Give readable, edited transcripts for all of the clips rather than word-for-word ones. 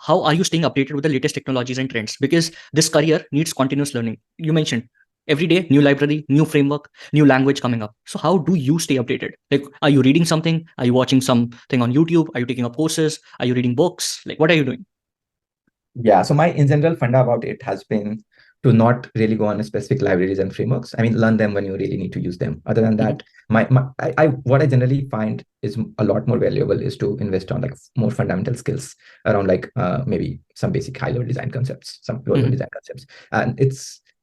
how are you staying updated with the latest technologies and trends? Because this career needs continuous learning. You mentioned every day, new library, new framework, new language coming up. So how do you stay updated? Like, are you reading something? Are you watching something on YouTube? Are you taking up courses? Are you reading books? Like, what are you doing? Yeah, so my in general funda about it has been to not really go on specific libraries and frameworks. I mean, learn them when you really need to use them. Other than Mhm. that, what I generally find is a lot more valuable is to invest on like more fundamental skills around like maybe some basic high level design concepts, some low level Mhm. design concepts.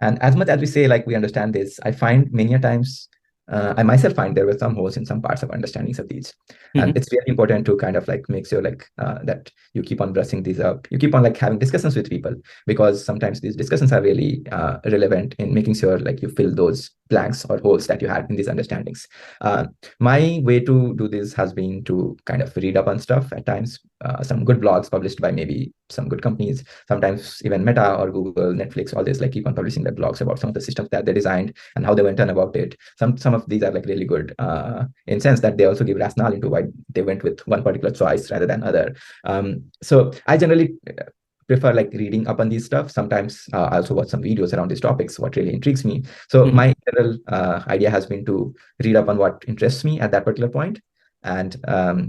And as much as we say like we understand this, I find many a times I myself find there were some holes in some parts of understandings of these. And Mhm. it's really important to kind of like make sure like that you keep on brushing these up. You keep on like having discussions with people, because sometimes these discussions are really relevant in making sure like you fill those blanks or holes that you had in these understandings. Uh, my way to do this has been to kind of read up on stuff at times, some good blogs published by maybe some good companies, sometimes even Meta or Google, Netflix, all this, like keep on publishing their blogs about some of the systems that they designed and how they went on about it. Some of these are like really good in sense that they also give rationale into why they went with one particular choice rather than other. So I generally prefer like reading up on these stuff. Sometimes I also watch some videos around these topics, what really intrigues me. So Mhm. my general idea has been to read up on what interests me at that particular point, and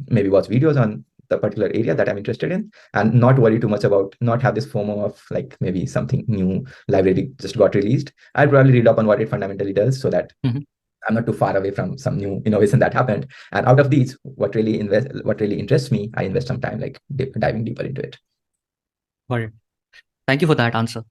maybe watch videos on the particular area that I'm interested in, and not worry too much about, not have this FOMO of like maybe something new library just got released. I'd probably read up on what it fundamentally does, so that Mhm. I'm not too far away from some new innovation that happened. And out of these, what really interests me, I invest some time like diving deeper into it. Got it. Thank you for that answer.